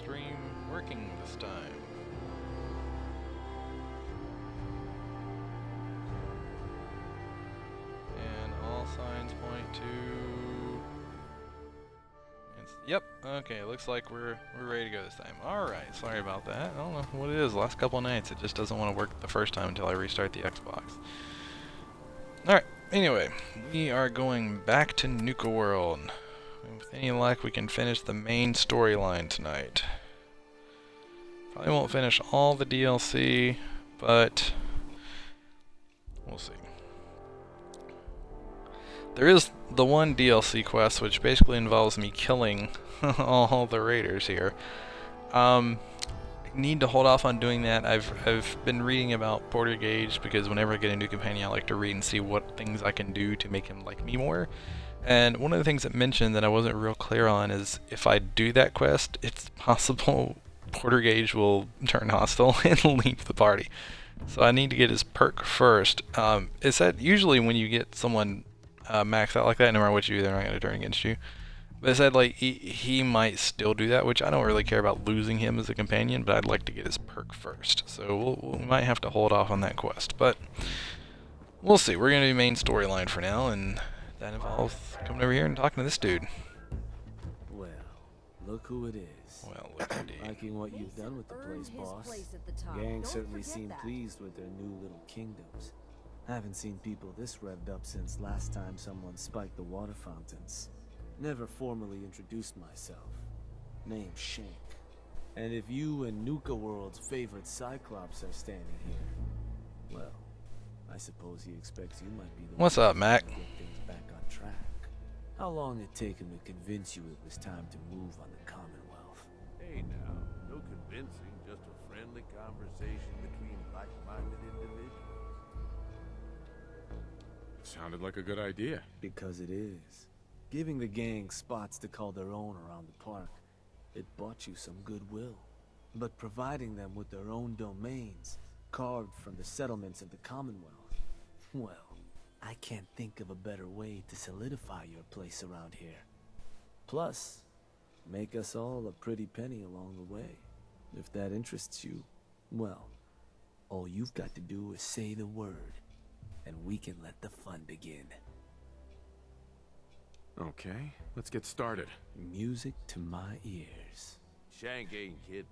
stream working this time. And all signs point to... Yep, okay, looks like we're ready to go this time. Alright, sorry about that. I don't know what it is. Last couple of nights it just doesn't want to work the first time until I restart the Xbox. Alright, anyway, we are going back to Nuka World. With any luck, we can finish the main storyline tonight. Probably won't finish all the DLC, but we'll see. There is the one DLC quest, which basically involves me killing all the raiders here. Need to hold off on doing that. I've been reading about Porter Gage because whenever I get a new companion, I like to read and see what things I can do to make him like me more. And one of the things it mentioned that I wasn't real clear on is if I do that quest, it's possible Porter Gage will turn hostile and leave the party. So I need to get his perk first. It said usually when you get someone maxed out like that, no matter what you do, they're not going to turn against you. But it said like he might still do that, which I don't really care about losing him as a companion, but I'd like to get his perk first. So we might have to hold off on that quest, but we'll see. We're going to do main storyline for now, and that involves coming over here and talking to this dude. Well, look who it is. Well, look indeed. Liking what you've done with the place, boss. Gang certainly seem pleased with their new little kingdoms. Haven't seen people this revved up since last time someone spiked the water fountains. Never formally introduced myself. Name's Shank. And if you and Nuka World's favorite Cyclops are standing here, well, I suppose he expects you might be the What's one up, Mac? to get things back on track. How long did it take him to convince you it was time to move on the Commonwealth? Hey now, no convincing, just a friendly conversation between like-minded individuals. Sounded like a good idea. Because it is. Giving the gang spots to call their own around the park, it bought you some goodwill. But providing them with their own domains, carved from the settlements of the Commonwealth, well, I can't think of a better way to solidify your place around here. Plus, make us all a pretty penny along the way. If that interests you, well, all you've got to do is say the word, and we can let the fun begin. Okay, let's get started. Music to my ears. Shank ain't kidding.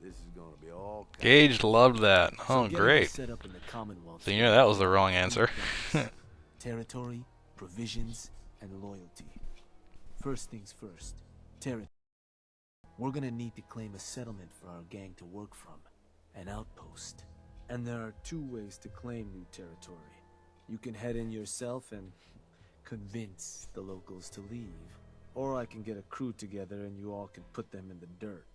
This is gonna be all Gage loved that. Oh, So great. set up in the Commonwealth. So you know that was the wrong answer. Territory, provisions, and loyalty. First things first, territory. We're gonna need to claim a settlement for our gang to work from, an outpost. And there are two ways to claim new territory. You can head in yourself and convince the locals to leave. Or I can get a crew together and you all can put them in the dirt.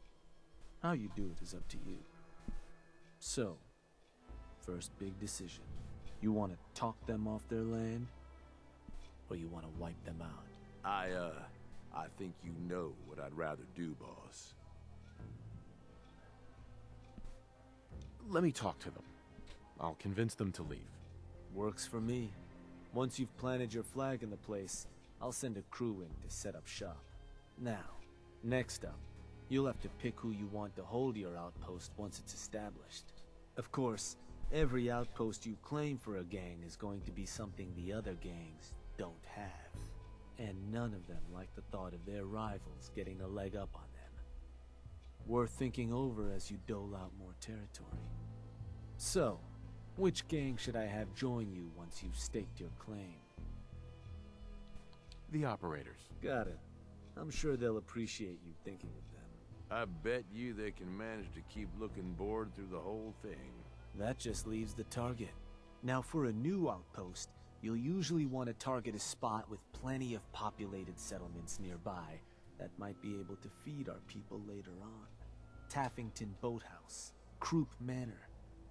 How you do it is up to you. So, first big decision. You want to talk them off their land? Or you want to wipe them out? I think you know what I'd rather do, boss. Let me talk to them. I'll convince them to leave. Works for me. Once you've planted your flag in the place, I'll send a crew in to set up shop. Now, next up, you'll have to pick who you want to hold your outpost once it's established. Of course, every outpost you claim for a gang is going to be something the other gangs don't have. And none of them like the thought of their rivals getting a leg up on them. Worth thinking over as you dole out more territory. So, which gang should I have join you once you've staked your claim? The operators. Got it. I'm sure they'll appreciate you thinking of them. I bet you they can manage to keep looking bored through the whole thing. That just leaves the target. Now for a new outpost, you'll usually want to target a spot with plenty of populated settlements nearby that might be able to feed our people later on. Taffington Boathouse, Croup Manor,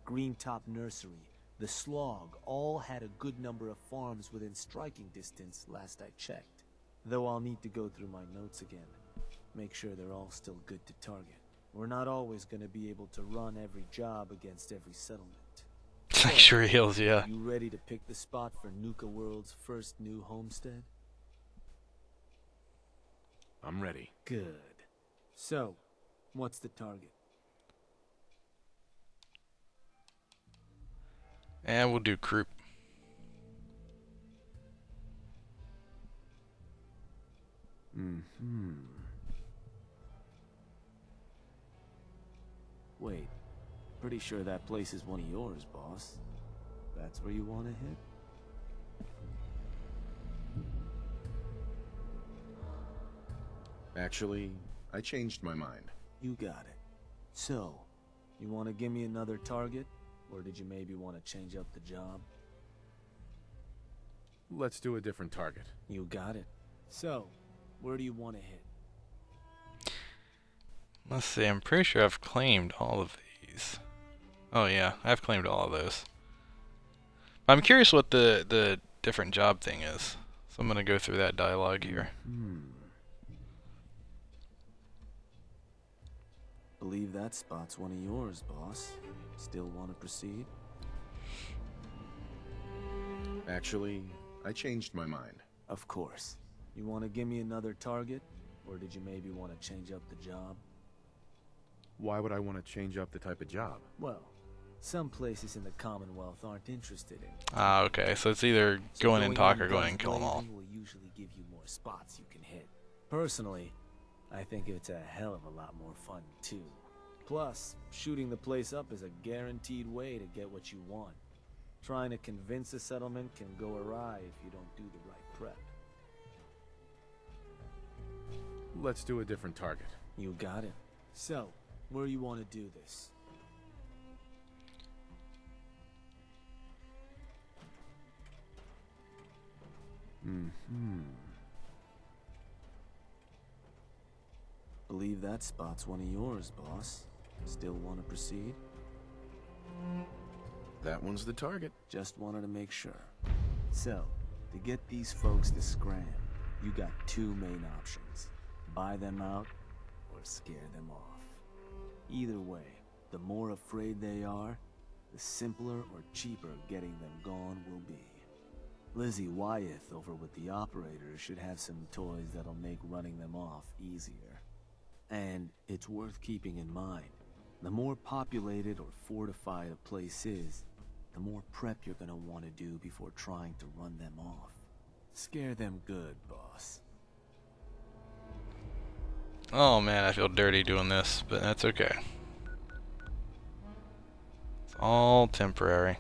Greentop Nursery, the Slog all had a good number of farms within striking distance last I checked. Though I'll need to go through my notes again. Make sure they're all still good to target. We're not always going to be able to run every job against every settlement. Sure heals, yeah. You ready to pick the spot for Nuka World's first new homestead? I'm ready. Good. So, What's the target? And we'll do group. Wait, pretty sure that place is one of yours, boss. That's where you want to hit? Actually, I changed my mind. You got it. So, you want to give me another target? Or did you maybe want to change up the job? Let's do a different target. You got it. So, where do you want to hit? Let's see, I'm pretty sure I've claimed all of these. Oh yeah, I've claimed all of those. I'm curious what the different job thing is. So I'm gonna go through that dialogue here. Believe that spot's one of yours, boss. Still want to proceed? Actually, I changed my mind. Of course. You want to give me another target? Or did you maybe want to change up the job? Why would I want to change up the type of job? Well, some places in the Commonwealth aren't interested in. Ah, okay, so it's either So go in and talk in or go in guns and kill them all. blazing will usually give you more spots you can hit. Personally, I think it's a hell of a lot more fun too. Plus, shooting the place up is a guaranteed way to get what you want. Trying to convince a settlement can go awry if you don't do the right prep. Let's do a different target. You got it. So, where you want to do this? Believe that spot's one of yours, boss. Still want to proceed? That one's the target. Just wanted to make sure. So, to get these folks to scram, you got two main options. Buy them out, or scare them off. Either way, the more afraid they are, the simpler or cheaper getting them gone will be. Lizzie Wyeth over with the operators should have some toys that'll make running them off easier. And it's worth keeping in mind, the more populated or fortified a place is, the more prep you're gonna want to do before trying to run them off. Scare them good, boss. Oh man, I feel dirty doing this, but that's okay. It's all temporary.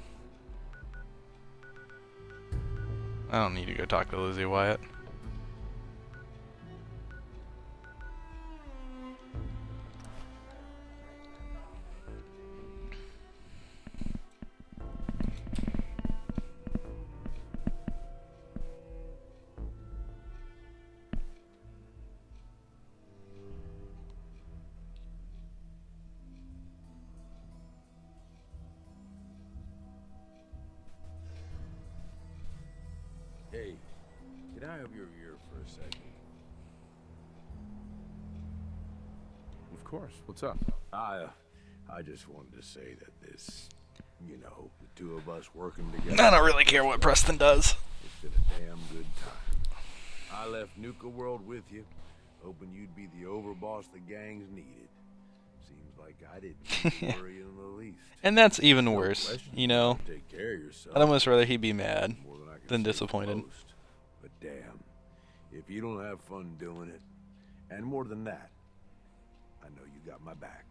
I don't need to go talk to Lizzie Wyatt. Hey, can I have your ear for a second? Of course. What's up? I just wanted to say that this, you know, the two of us working together. I don't really care what Preston does. It's been a damn good time. I left Nuka World with you, hoping you'd be the overboss the gangs needed. Seems like I didn't need to worry in the least. And that's even No worse, question you know? gotta take care of yourself. I'd almost rather he be mad More than I can than say for disappointed. most. But damn, if you don't have fun doing it, and more than that, I know you got my back.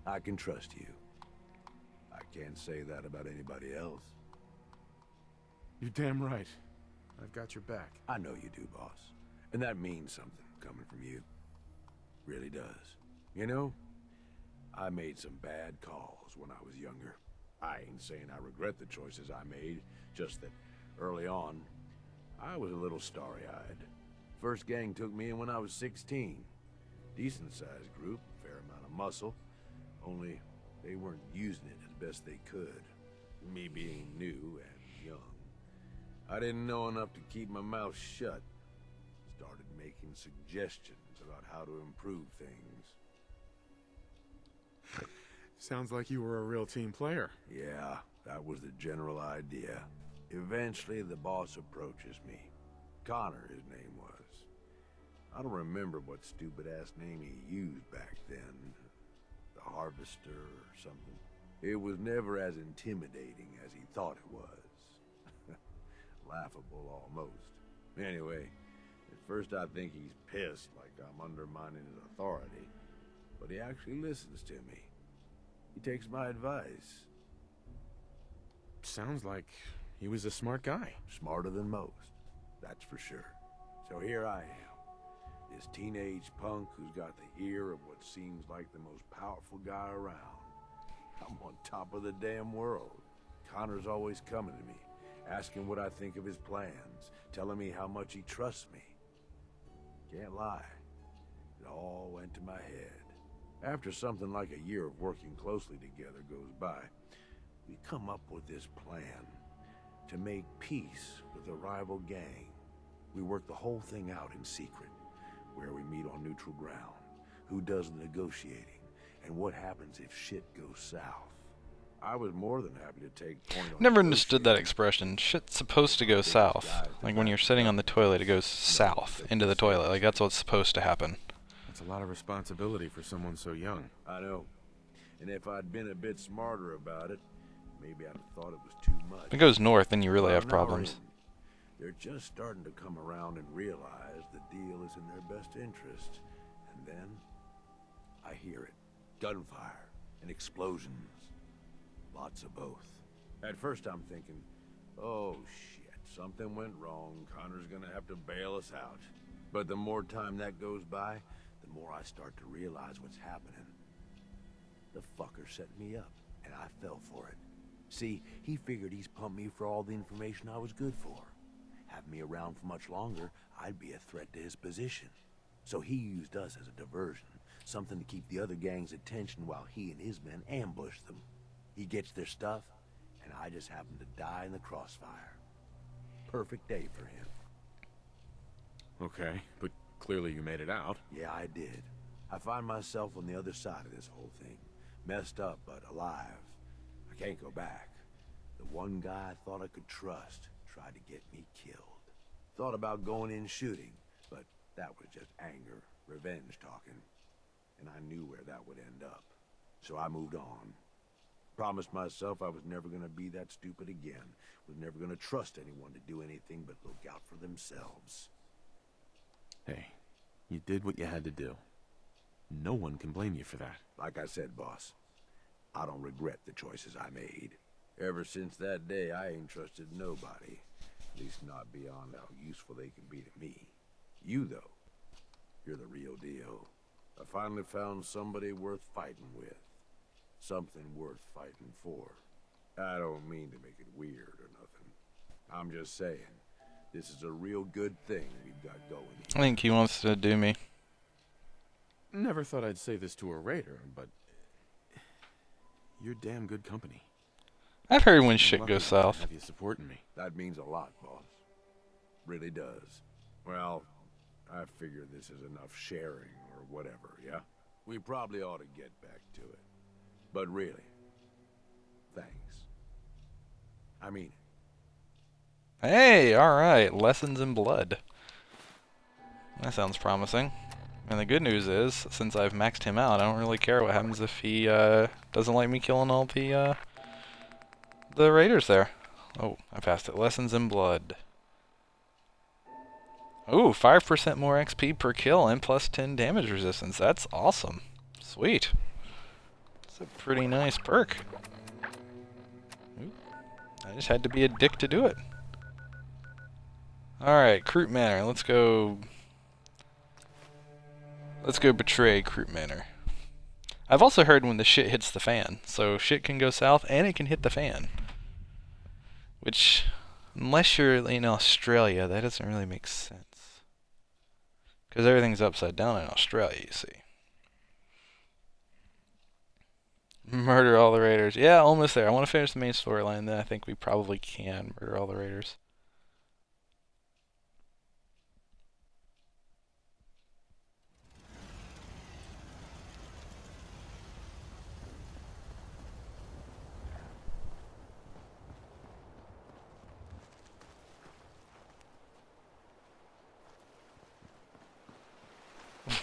I can trust you. I can't say that about anybody else. You're damn right. I've got your back. I know you do, boss. And that means something coming from you. Really does. You know, I made some bad calls when I was younger. I ain't saying I regret the choices I made, just that early on, I was a little starry-eyed. First gang took me in when I was 16. Decent-sized group, fair amount of muscle, only they weren't using it as best they could. Me being new and young, I didn't know enough to keep my mouth shut. Started making suggestions about how to improve things. Sounds like you were a real team player. Yeah, that was the general idea. Eventually, the boss approaches me. Connor, his name was. I don't remember what stupid-ass name he used back then. a harvester or something. It was never as intimidating as he thought it was. Laughable almost. Anyway, at first I think he's pissed, like I'm undermining his authority. But he actually listens to me. He takes my advice. Sounds like he was a smart guy. Smarter than most, that's for sure. So here I am, this teenage punk who's got the ear of what seems like the most powerful guy around. I'm on top of the damn world. Connor's always coming to me, asking what I think of his plans, telling me how much he trusts me. Can't lie, it all went to my head. After something like a year of working closely together goes by, we come up with this plan to make peace with a rival gang. We work the whole thing out in secret, where we meet on neutral ground, who does the negotiating, and what happens if shit goes south. I was more than happy to take point on Never understood that negotiating. expression. Shit's supposed to go south. Like when you're sitting on the toilet, it goes south into the toilet. Like that's what's supposed to happen. That's a lot of responsibility for someone so young. I know. And if I'd been a bit smarter about it, maybe I'd have thought it was too much. If it goes north, then you really Well, have now problems. they're just starting to come around and realize the deal is in their best interest. And then I hear it. Gunfire and explosions. Lots of both. At first I'm thinking, oh shit, something went wrong. Connor's gonna have to bail us out. But the more time that goes by, the more I start to realize what's happening. The fucker set me up, and I fell for it. See, he figured he's pumped me for all the information I was good for. Have me around for much longer, I'd be a threat to his position. So he used us as a diversion, something to keep the other gang's attention while he and his men ambush them. He gets their stuff, and I just happen to die in the crossfire. Perfect day for him. Okay, but clearly you made it out. Yeah, I did. I find myself on the other side of this whole thing. Messed up, but alive. I can't go back. The one guy I thought I could trust tried to get me killed. Thought about going in shooting, but that was just anger, revenge talking. And I knew where that would end up. So I moved on. Promised myself I was never gonna be that stupid again. Was never gonna trust anyone to do anything but look out for themselves. Hey, you did what you had to do. No one can blame you for that. Like I said, boss, I don't regret the choices I made. Ever since that day, I ain't trusted nobody. At least not beyond how useful they can be to me. You, though, you're the real deal. I finally found somebody worth fighting with. Something worth fighting for. I don't mean to make it weird or nothing. I'm just saying, this is a real good thing we've got going I here. think he wants to do me. Never thought I'd say this to a raider, but you're damn good company. I've heard when I'm shit lucky goes to south. have you supporting me. That means a lot, boss. Really does. Well, I figure this is enough sharing or whatever, yeah? We probably ought to get back to it. But really, thanks. I mean it. Hey, alright, lessons in blood. That sounds promising. And the good news is, since I've maxed him out, I don't really care what happens if he doesn't like me killing all the raiders there. Oh, I passed it. Lessons in blood. Ooh, 5% more XP per kill and plus 10 damage resistance. That's awesome. Sweet. It's a pretty nice perk. Ooh, I just had to be a dick to do it. Alright, Croot Manor. Let's go betray Croot Manor. I've also heard when the shit hits the fan. So shit can go south and it can hit the fan. Which, unless you're in Australia, that doesn't really make sense. Because everything's upside down in Australia, you see. Murder all the raiders. Yeah, almost there. I want to finish the main storyline, then I think we probably can murder all the raiders.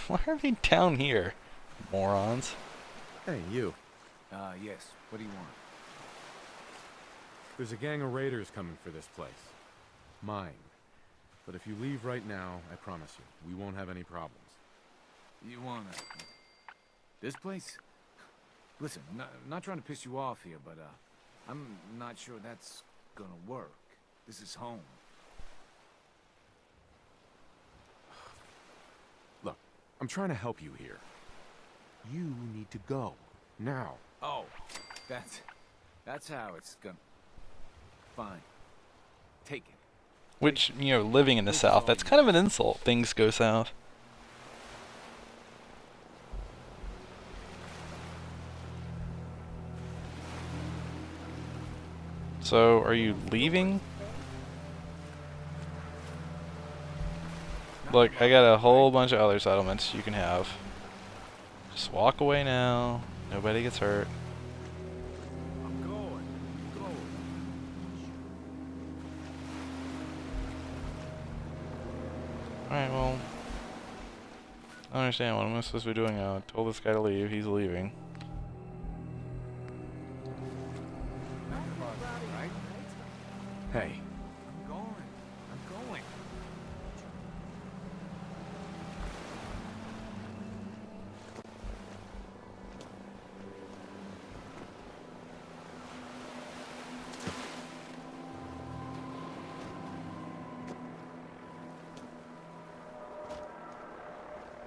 Why are they down here? Morons. Hey, you. Yes. What do you want? There's a gang of raiders coming for this place. Mine. But if you leave right now, I promise you, we won't have any problems. You wanna... This place? Listen, I'm not trying to piss you off here, but, I'm not sure that's gonna work. This is home. Look, I'm trying to help you here. You need to go. Now. Oh, that's how it's gonna... Fine. Take it. Which, you know, living in the South, that's kind of an insult. Things go south. So, are you leaving? Look, I got a whole bunch of other settlements you can have. Just walk away now. Nobody gets hurt. I'm going. Alright, well... I don't understand. What am I supposed to be doing now? I told this guy to leave. He's leaving. Right? Hey, I'm going.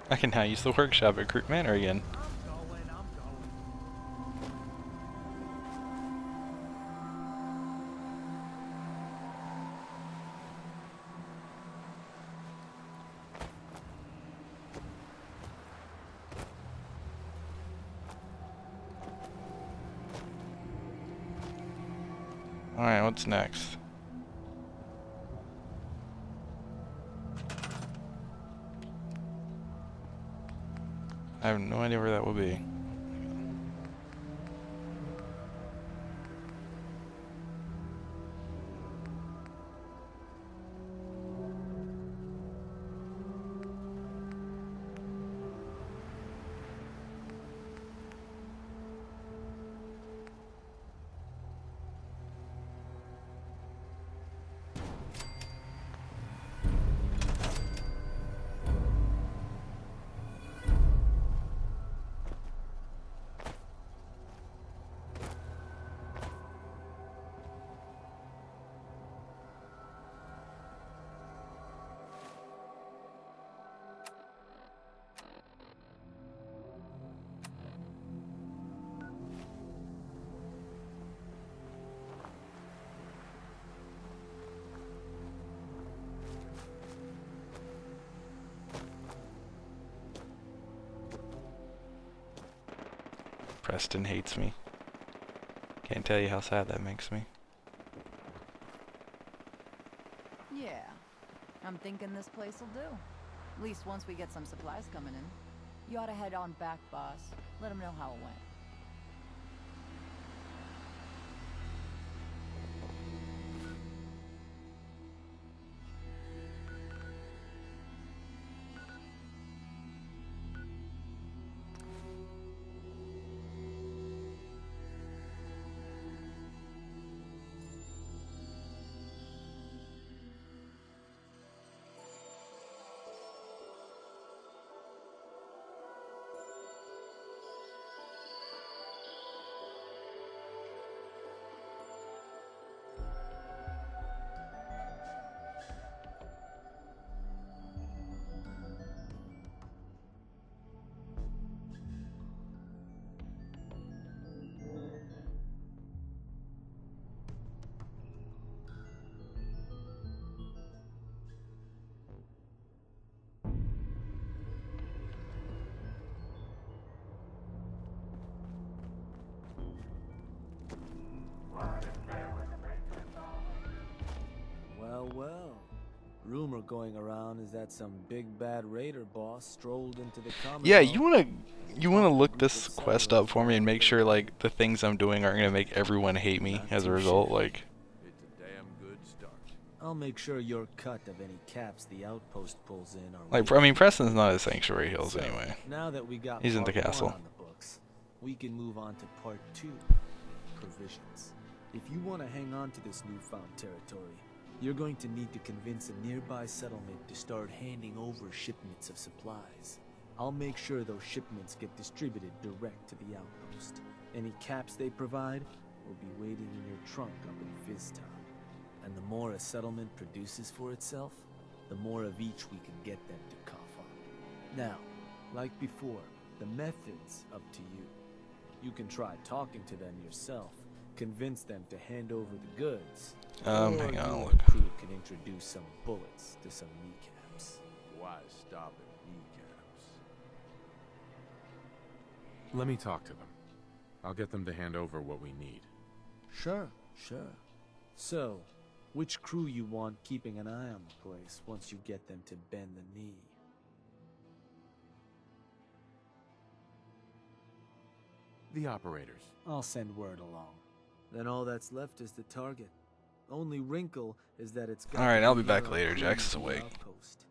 I can now use the workshop at Crook Manor again. Alright, what's next? I have no idea where that will be. Preston hates me. Can't tell you how sad that makes me. Yeah, I'm thinking this place will do. At least once we get some supplies coming in. You ought to head on back, boss. Let them know how it went. Well. Rumor going around is that some big bad raider boss strolled into the common. Yeah, you wanna look this quest up for me and make sure like the things I'm doing aren't gonna make everyone hate me as a result. Like, it's a damn good start. I'll make sure your cut of any caps the outpost pulls in are I mean, Preston's not at Sanctuary Hills anyway. Now that we got He's in the part one castle. on the books, we can move on to part 2, provisions. If you want to hang on to this newfound territory, you're going to need to convince a nearby settlement to start handing over shipments of supplies. I'll make sure those shipments get distributed direct to the outpost. Any caps they provide will be waiting in your trunk up in Fizztown. And the more a settlement produces for itself, the more of each we can get them to cough on. Now, like before, the method's up to you. You can try talking to them yourself, convince them to hand over the goods. Or hang on, you I'll and look. the crew can introduce some bullets to some kneecaps. Why stop at kneecaps? Let me talk to them. I'll get them to hand over what we need. Sure. So, which crew you want keeping an eye on the place once you get them to bend the knee? The operators. I'll send word along. Then all that's left is the target. Only wrinkle is that it's got Alright, to I'll be be back near a later. crew Jax is at the awake. outpost.